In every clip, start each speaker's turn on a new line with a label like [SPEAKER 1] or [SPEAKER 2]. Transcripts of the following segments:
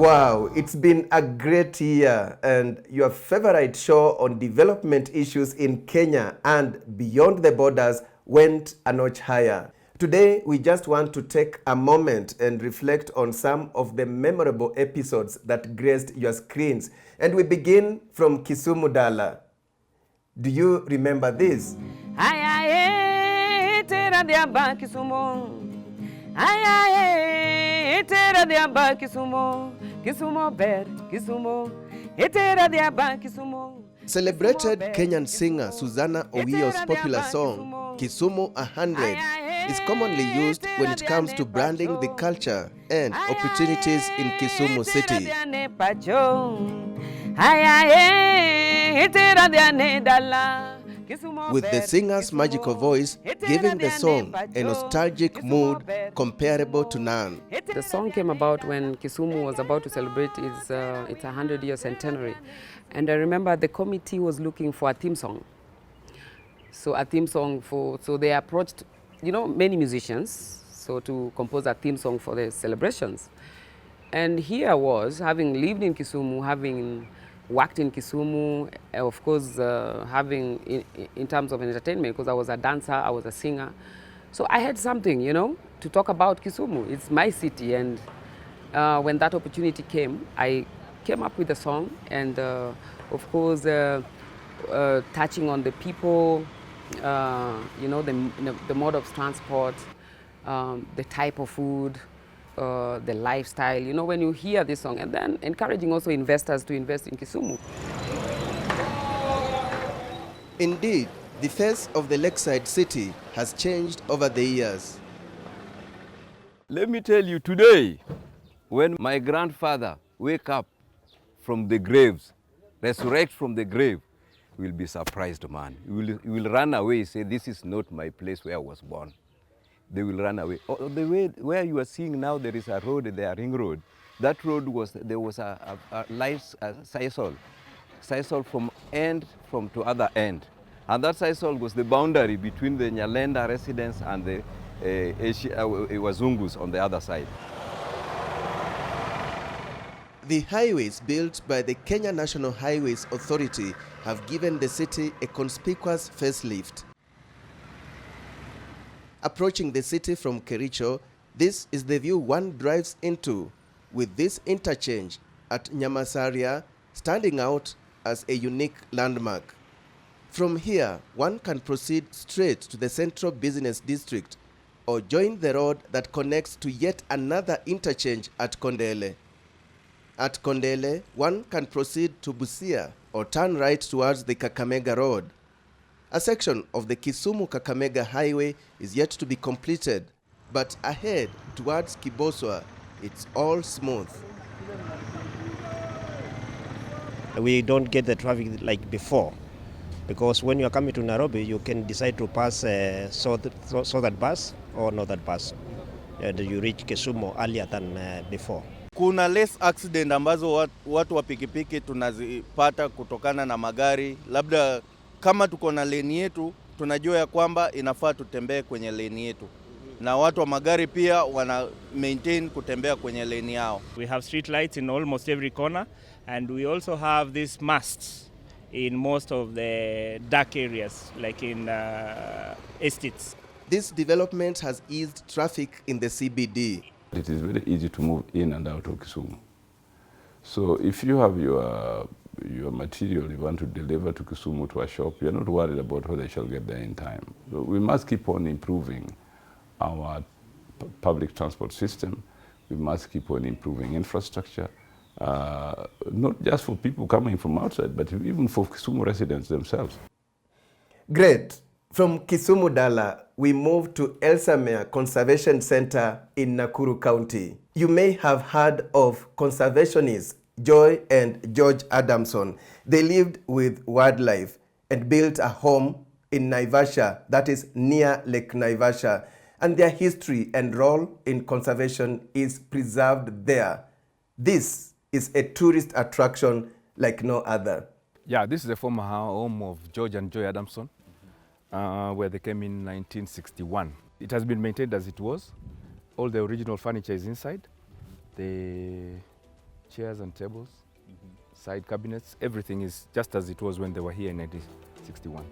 [SPEAKER 1] Wow, it's been a great year, and your favorite show on development issues in Kenya and beyond the borders went a notch higher. Today, we just want to take a moment and reflect on some of the memorable episodes that graced your screens. And we begin from Kisumu Dala. Do you remember this? Celebrated Kenyan singer Susanna Owio's popular song, Kisumu 100, is commonly used when it comes to branding the culture and opportunities in Kisumu city. With the singer's magical voice giving the song a nostalgic mood comparable to none.
[SPEAKER 2] The song came about when Kisumu was about to celebrate its 100-year centenary. And I remember the committee was looking for a theme song. So they approached, many musicians, to compose a theme song for the celebrations. And here I was, having lived in Kisumu, having worked in Kisumu, of course, having in terms of entertainment, because I was a dancer, I was a singer. So I had something, to talk about Kisumu. It's my city, and when that opportunity came, I came up with a song, and of course, touching on the people, the mode of transport, the type of food, the lifestyle, when you hear this song, and then encouraging also investors to invest in Kisumu.
[SPEAKER 1] Indeed, the face of the lakeside city has changed over the years.
[SPEAKER 3] Let me tell you, today, when my grandfather wake up from the graves, resurrect from the grave, you will be surprised, man. You will run away, say, this is not my place where I was born. They will run away. Oh, the way where you are seeing now, there is a road there, ring road. That road there was a sisal from end to other end. And that sisal was the boundary between the Nyalenda residents and the Wazungus on the other side.
[SPEAKER 1] The highways built by the Kenya National Highways Authority have given the city a conspicuous facelift. Approaching the city from Kericho, this is the view one drives into, with this interchange at Nyamasaria standing out as a unique landmark. From here, one can proceed straight to the central business district or join the road that connects to yet another interchange at Kondele. At Kondele, one can proceed to Busia or turn right towards the Kakamega Road. A section of the Kisumu-Kakamega Highway is yet to be completed, but ahead towards Kiboswa, it's all smooth.
[SPEAKER 4] We don't get the traffic like before, because when you are coming to Nairobi, you can decide to pass southern bus or northern bus. You reach Kisumu earlier than before.
[SPEAKER 5] Kuna less accident ambazo watu wa pikipiki tunazipata kutokana na magari. Labda kama tuko na lane yetu, tunajua ya kwamba inafaa tutembee kwenye lane yetu. Na watu wa magari pia wana maintain kutembea kwenye lane yao.
[SPEAKER 6] We have street lights in almost every corner, and we also have these masts in most of the dark areas, like in estates.
[SPEAKER 1] This development has eased traffic in the CBD.
[SPEAKER 3] It is very easy to move in and out of Kisumu. So if you have your material you want to deliver to Kisumu to a shop, you're not worried about whether you shall get there in time. So we must keep on improving our public transport system. We must keep on improving infrastructure, not just for people coming from outside, but even for Kisumu residents themselves.
[SPEAKER 1] Great. From Kisumu Dala, we move to Elsa Mia Conservation Center in Nakuru County. You may have heard of conservationists Joy and George Adamson. They lived with wildlife and built a home in Naivasha, that is near Lake Naivasha, and their history and role in conservation is preserved there. This is a tourist attraction like no other.
[SPEAKER 3] Yeah, this is the former home of George and Joy Adamson, where they came in 1961. It has been maintained as it was. All the original furniture is inside. The
[SPEAKER 7] chairs and tables, side cabinets. Everything is just as it was when they were here in 1961.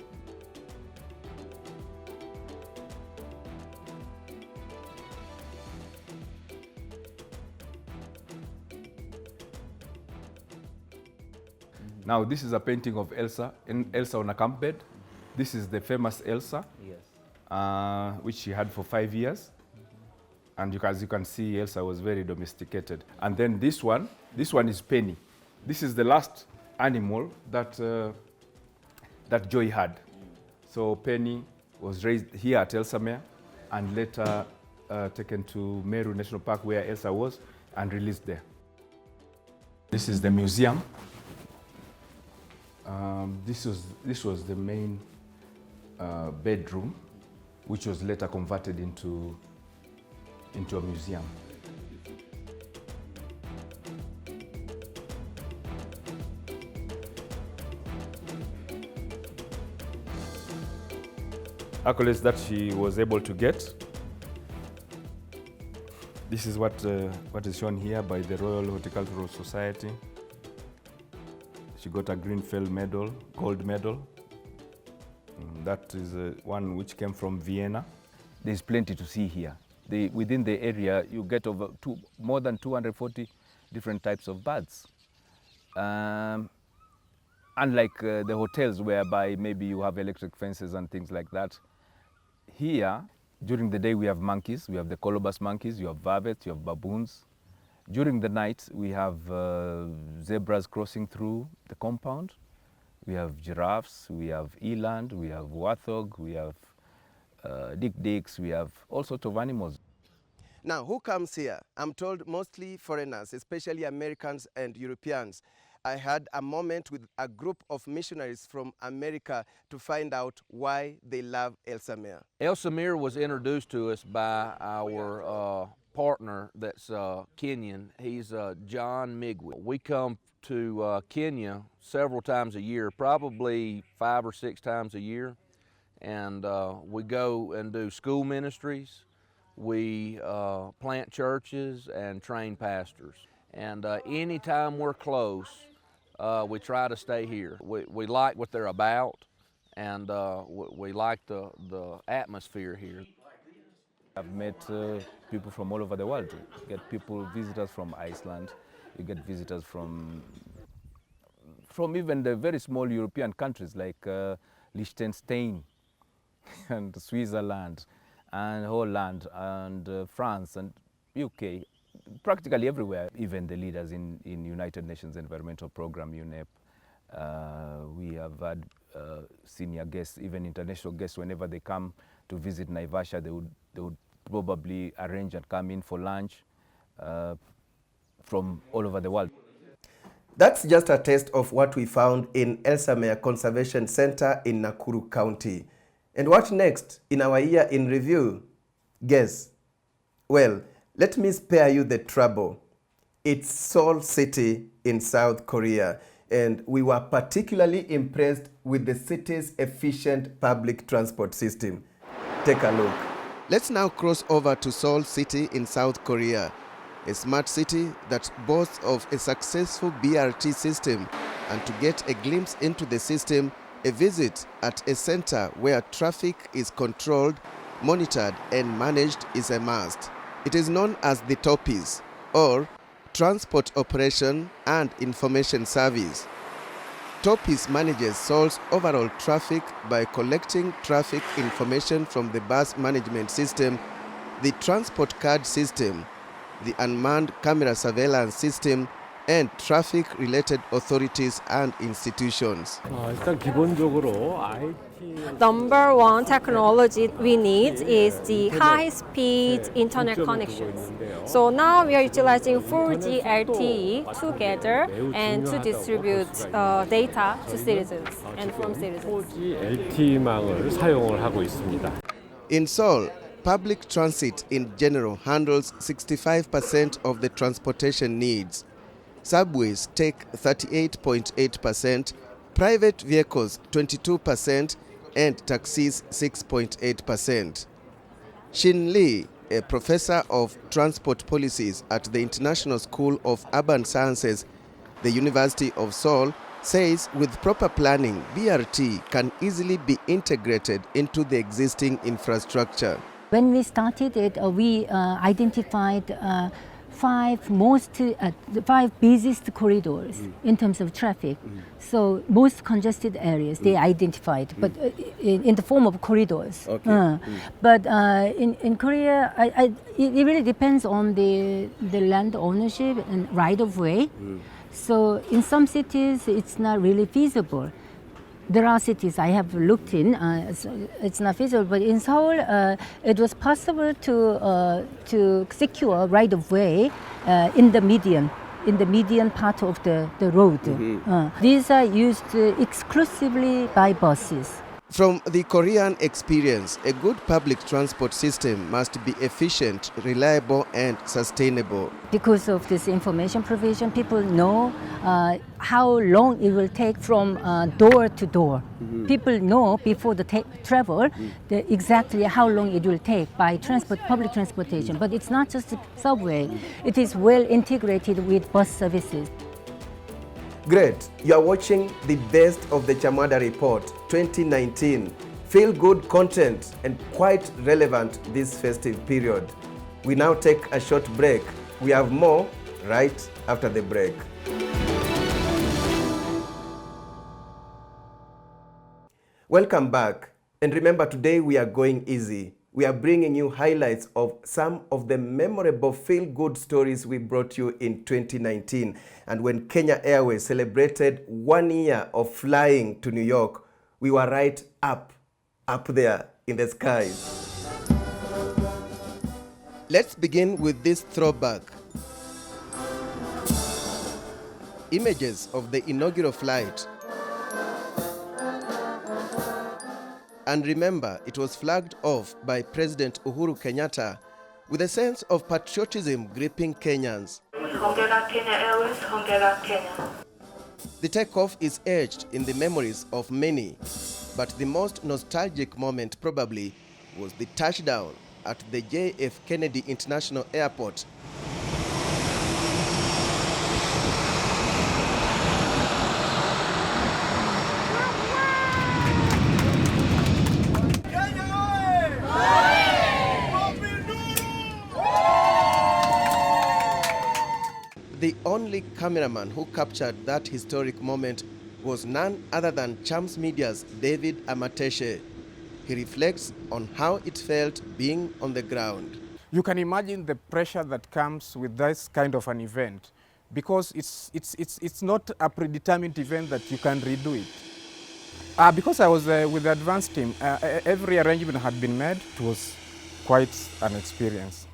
[SPEAKER 7] Now this is a painting of Elsa on a camp bed. This is the famous Elsa, which she had for 5 years. And as you can see, Elsa was very domesticated. And then this one is Penny. This is the last animal that Joy had. So Penny was raised here at Elsa Mia and later taken to Meru National Park where Elsa was and released there. This is the museum. This was the main bedroom, which was later converted into a museum. Accolades that she was able to get. This is what is shown here by the Royal Horticultural Society. She got a Greenfeld medal, gold medal. That is one which came from Vienna. There's plenty to see here. Within the area, you get more than 240 different types of birds. Unlike the hotels whereby maybe you have electric fences and things like that, here, during the day we have monkeys, we have the colobus monkeys, you have varvets, you have baboons. During the night, we have zebras crossing through the compound. We have giraffes, we have eland, we have warthog, we have dik-diks, we have all sorts of animals.
[SPEAKER 1] Now, who comes here? I'm told mostly foreigners, especially Americans and Europeans. I had a moment with a group of missionaries from America to find out why they love Elsa Mia.
[SPEAKER 8] Elsa Mia was introduced to us by our partner that's Kenyan. He's John Migwi. We come to Kenya several times a year, probably 5 or 6 times a year, and we go and do school ministries. We plant churches and train pastors. And anytime we're close, we try to stay here. We like what they're about, and we like the atmosphere here.
[SPEAKER 7] I've met people from all over the world. You get visitors from Iceland, you get visitors from even the very small European countries like Liechtenstein and Switzerland and Holland and France and UK, practically everywhere. Even the leaders in United Nations Environmental Program, UNEP. We have had senior guests, even international guests, whenever they come to visit Naivasha, they would probably arrange and come in for lunch from all over the world.
[SPEAKER 1] That's just a taste of what we found in Elsa Mia Conservation Center in Nakuru County. And what next in our year in review? Guess. Well, let me spare you the trouble. It's Seoul City in South Korea, and we were particularly impressed with the city's efficient public transport system. Take a look. Let's now cross over to Seoul City in South Korea, a smart city that boasts of a successful BRT system. And to get a glimpse into the system, a visit at a center where traffic is controlled, monitored and managed is a must. It is known as the TOPIS, or Transport Operation and Information Service. TOPIS manages Seoul's overall traffic by collecting traffic information from the bus management system, the transport card system, the unmanned camera surveillance system, and traffic-related authorities and institutions.
[SPEAKER 9] 일단 기본적으로
[SPEAKER 10] Number one technology we need is the high-speed internet connections. So now we are utilizing 4G LTE together and to distribute data to citizens and from citizens.
[SPEAKER 9] 4G LTE망을 사용을 하고 있습니다.
[SPEAKER 1] In Seoul, public transit in general handles 65% of the transportation needs. Subways take 38.8%, private vehicles 22%, and taxis 6.8%. Shin Lee, a professor of transport policies at the International School of Urban Sciences, the University of Seoul, says with proper planning, BRT can easily be integrated into the existing infrastructure.
[SPEAKER 11] When we started it, we identified five busiest corridors in terms of traffic. So most congested areas they identified, but in the form of corridors.
[SPEAKER 1] Okay.
[SPEAKER 11] But in Korea, it really depends on the land ownership and right of way. So in some cities, it's not really feasible. There are cities I have looked in, it's not feasible, but in Seoul, it was possible to secure right of way in the median part of the road. These are used exclusively by buses.
[SPEAKER 1] From the Korean experience, a good public transport system must be efficient, reliable, and sustainable.
[SPEAKER 11] Because of this information provision, people know how long it will take from door to door. People know before the travel exactly how long it will take by public transportation. But it's not just the subway. It is well integrated with bus services.
[SPEAKER 1] Great. You are watching the best of the Chamwada Report 2019. Feel good content and quite relevant this festive period. We now take a short break. We have more right after the break. Welcome back. And remember, today we are going easy. We are bringing you highlights of some of the memorable feel-good stories we brought you in 2019. And when Kenya Airways celebrated 1 year of flying to New York, we were right up there in the skies. Let's begin with this throwback. Images of the inaugural flight. And remember, it was flagged off by President Uhuru Kenyatta with a sense of patriotism gripping Kenyans.
[SPEAKER 12] Hongera Kenya Airways, Hongera Kenya.
[SPEAKER 1] The takeoff is etched in the memories of many, but the most nostalgic moment probably was the touchdown at the JF Kennedy International Airport. The only cameraman who captured that historic moment was none other than Chams Media's David Amateshe. He reflects on how it felt being on the ground.
[SPEAKER 13] You can imagine the pressure that comes with this kind of an event, because it's not a predetermined event that you can redo it. Because I was with the advance team, every arrangement had been made. It was quite an experience.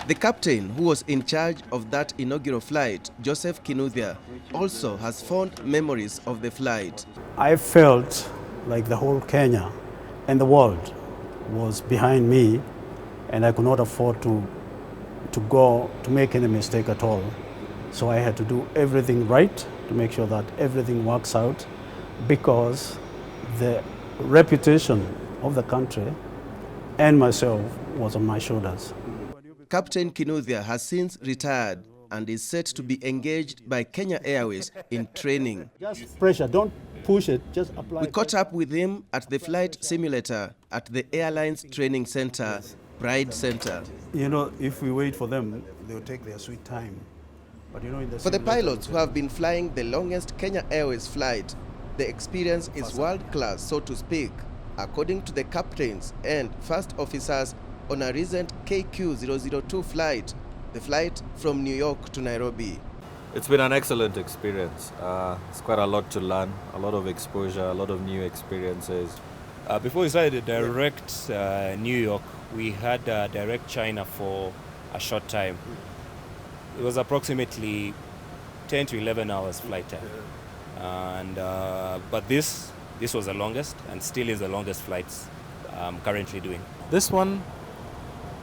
[SPEAKER 1] The captain who was in charge of that inaugural flight, Joseph Kinuthia, also has fond memories of the flight.
[SPEAKER 14] I felt like the whole Kenya and the world was behind me, and I could not afford to make any mistake at all. So I had to do everything right to make sure that everything works out, because the reputation of the country and myself was on my shoulders.
[SPEAKER 1] Captain Kinuthia has since retired and is set to be engaged by Kenya Airways in training.
[SPEAKER 14] Just pressure, don't push it, just apply.
[SPEAKER 1] We caught up with him at the flight simulator at the airline's training center, Pride Center.
[SPEAKER 14] You know, if we wait for them, they'll take their sweet time. But you know, in the
[SPEAKER 1] for the pilots who have been flying the longest Kenya Airways flight, the experience is world-class, so to speak, according to the captains and first officers on a recent KQ002 flight, the flight from New York to Nairobi.
[SPEAKER 15] It's been an excellent experience. It's quite a lot to learn, a lot of exposure, a lot of new experiences.
[SPEAKER 16] Before we started direct New York, we had direct China for a short time. It was approximately 10 to 11 hours flight time. And, but this was the longest and still is the longest flights I'm currently doing.
[SPEAKER 17] This one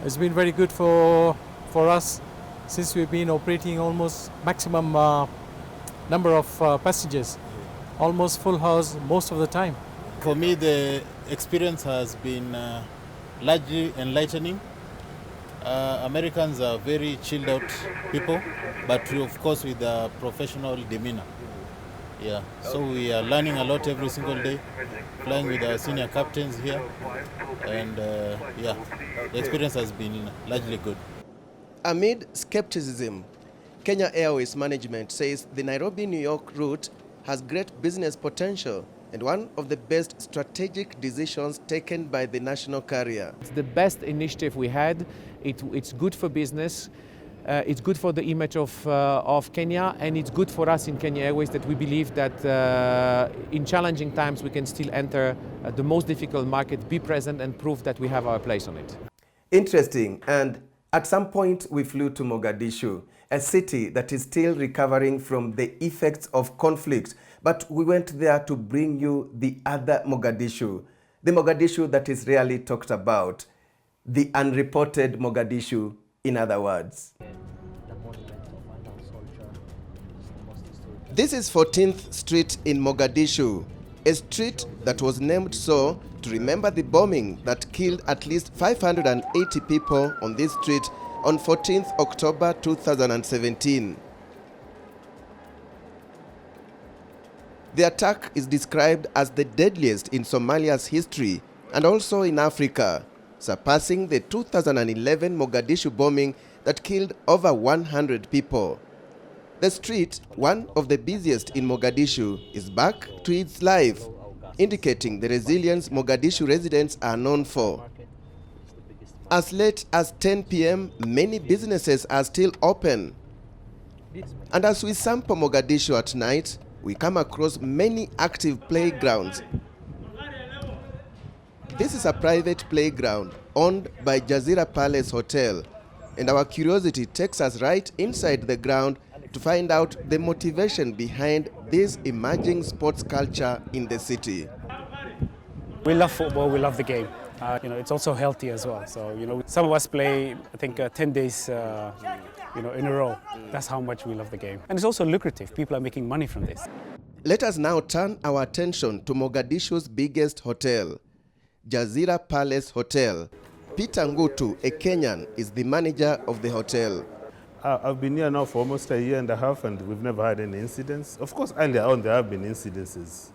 [SPEAKER 17] has been very good for us, since we've been operating almost maximum number of passengers, almost full house most of the time.
[SPEAKER 18] For me, the experience has been largely enlightening. Americans are very chilled out people, but of course with a professional demeanor. Yeah, so we are learning a lot every single day, flying with our senior captains here, and yeah, the experience has been largely good.
[SPEAKER 1] Amid skepticism, Kenya Airways management says the Nairobi-New York route has great business potential and one of the best strategic decisions taken by the national carrier.
[SPEAKER 19] It's the best initiative we had. It's good for business. It's good for the image of Kenya, and it's good for us in Kenya Airways that we believe that in challenging times we can still enter the most difficult market, be present and prove that we have our place on it.
[SPEAKER 1] Interesting. And at some point we flew to Mogadishu, a city that is still recovering from the effects of conflict. But we went there to bring you the other Mogadishu, the Mogadishu that is rarely talked about, the unreported Mogadishu, in other words. This is 14th Street in Mogadishu, a street that was named so to remember the bombing that killed at least 580 people on this street on 14th October 2017. The attack is described as the deadliest in Somalia's history and also in Africa, surpassing the 2011 Mogadishu bombing that killed over 100 people. The street, one of the busiest in Mogadishu, is back to its life, indicating the resilience Mogadishu residents are known for. As late as 10 p.m., many businesses are still open. And as we sample Mogadishu at night, we come across many active playgrounds. This is a private playground owned by Jazeera Palace Hotel, and our curiosity takes us right inside the ground to find out the motivation behind this emerging sports culture in the city.
[SPEAKER 20] We love football, we love the game. It's also healthy as well. So, some of us play, I think, 10 days in a row. That's how much we love the game. And it's also lucrative. People are making money from this.
[SPEAKER 1] Let us now turn our attention to Mogadishu's biggest hotel, Jazeera Palace Hotel. Peter Ngutu, a Kenyan, is the manager of the hotel.
[SPEAKER 21] I've been here now for almost a year and a half, and we've never had any incidents. Of course, earlier on there have been incidences.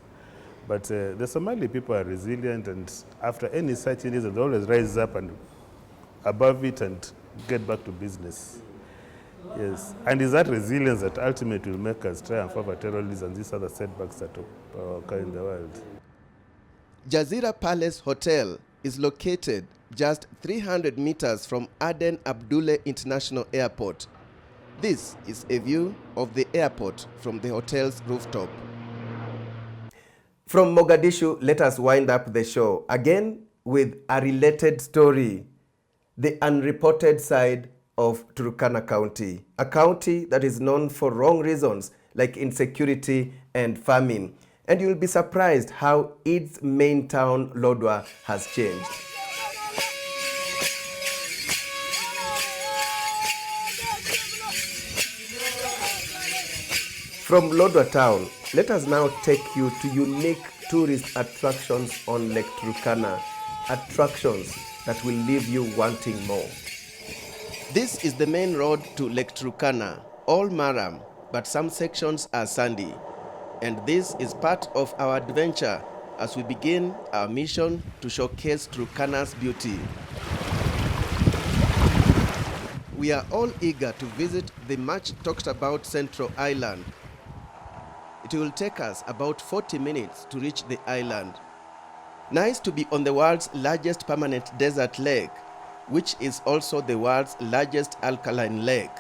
[SPEAKER 21] But the Somali people are resilient, and after any such incident, they always rise up and above it and get back to business. Yes, and it's that resilience that ultimately will make us triumph over terrorism and these other setbacks that occur in the world.
[SPEAKER 1] Jazeera Palace Hotel is located just 300 meters from Aden Abdullah International Airport. This is a view of the airport from the hotel's rooftop. From Mogadishu, let us wind up the show again with a related story, the unreported side of Turkana County, a county that is known for wrong reasons like insecurity and famine. And you'll be surprised how its main town, Lodwar, has changed. From Lodwar town, let us now take you to unique tourist attractions on Lake Turkana, attractions that will leave you wanting more. This is the main road to Lake Turkana, all maram, but some sections are sandy. And this is part of our adventure as we begin our mission to showcase Turkana's beauty. We are all eager to visit the much talked about Central Island. It will take us about 40 minutes to reach the island. Nice to be on the world's largest permanent desert lake, which is also the world's largest alkaline lake.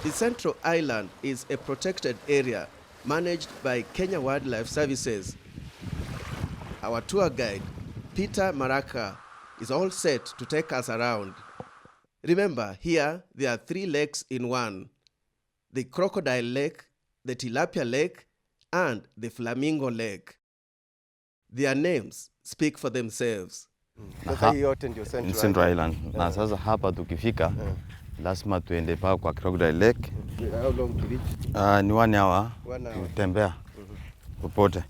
[SPEAKER 1] The Central Island is a protected area managed by Kenya Wildlife Services. Our tour guide, Peter Maraka, is all set to take us around. Remember, here there are 3 lakes in one: the Crocodile Lake, the Tilapia Lake, and the Flamingo Lake. Their names speak for themselves.
[SPEAKER 22] In Central Island. Na sasa hapa tukifika lazima tuende paa kwa Crocodile Lake.
[SPEAKER 1] How long to reach?
[SPEAKER 22] Ni 1 hour.
[SPEAKER 1] 1 hour.
[SPEAKER 22] Kutembea popote.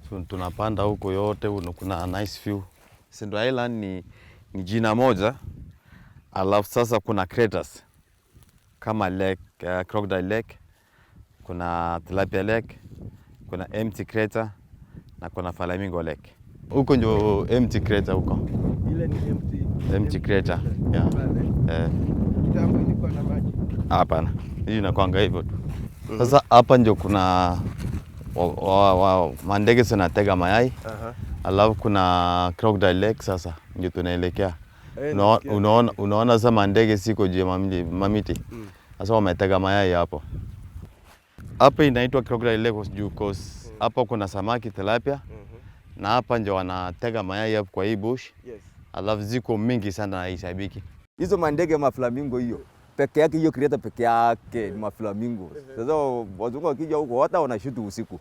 [SPEAKER 22] So tunapanda huko yote, kuna a nice view, Central Island ni jina moja, alafu sasa kuna craters kama lake, Crocodile Lake, kuna Tilapia Lake, kuna empty crater na kuna Flamingo Lake. Huko ndio empty crater huko.
[SPEAKER 1] Ile ni
[SPEAKER 22] empty crater. Yeah.
[SPEAKER 1] Kitambo ilikuwa na maji.
[SPEAKER 22] Hapana. Hii inakuanga hivyo tu. Sasa hapa ndio kuna mandege zinatega mayai. Alafu kuna Crocodile Lake sasa ndio tunaelekea. Unaona sasa mandege siko juu ya mamiti. Sasa wametega mayai hapo. Hapa inaitwa Crocodile Lake juu cause hapa kuna samaki tilapia. Na hapa ndio wanatega mayai hapo kwa hii bush. Alafu ziko mingi sana na isabiki.
[SPEAKER 2] Hizo mandege maflamingo hiyo peke yake, hiyo creator peke yake ni maflamingo. Sasa wazungu wakija huko hata wanashutu usiku.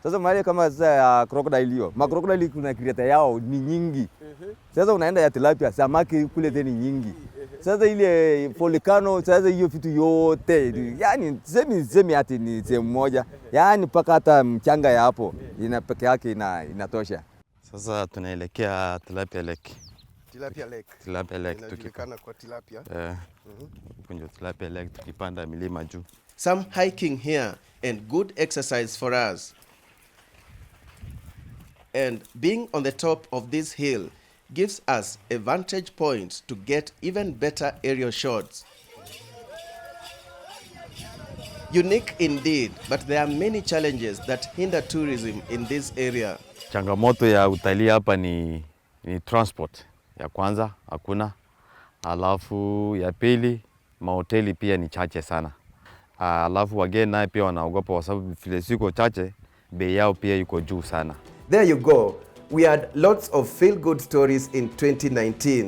[SPEAKER 2] Sasa mahali kama sasa ya crocodile hiyo, ma crocodile kuna creator yao ni nyingi. Sasa unaenda ya tilapia, samaki kule tena nyingi. Sasa ile volcano, sasa hiyo vitu yote yani semi ati ni sehemu moja, yani paka hata mchanga ya hapo ina peke yake inatosha.
[SPEAKER 22] Sasa tunaelekea Tilapia Lake.
[SPEAKER 1] Tilapia Lake.
[SPEAKER 22] Tilapia Lake
[SPEAKER 1] inajulikana kwa tilapia.
[SPEAKER 22] Kwenye Tilapia Lake tukipanda milima juu.
[SPEAKER 1] Some hiking here and good exercise for us. And being on the top of this hill gives us a vantage point to get even better aerial shots. Unique indeed, but there are many challenges that hinder tourism in this area.
[SPEAKER 22] Changamoto ya utalii hapa ni transport. Ya kwanza hakuna. Alafu ya pili mahoteli pia ni chache sana. Alafu wageni naye pia wanaogopa kwa sababu vile siko chache, bei yao pia yuko juu sana.
[SPEAKER 1] There you go. We had lots of feel-good stories in 2019,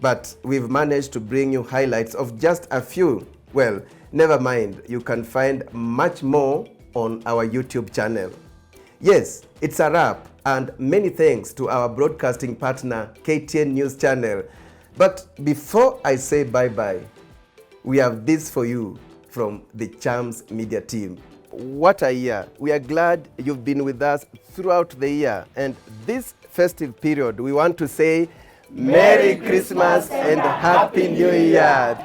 [SPEAKER 1] but we've managed to bring you highlights of just a few. Well, never mind, you can find much more on our YouTube channel. Yes, it's a wrap, and many thanks to our broadcasting partner, KTN News Channel. But before I say bye-bye, we have this for you from the Chams Media team. What a year. We are glad you've been with us throughout the year. And this festive period, we want to say Merry Christmas and Happy New Year.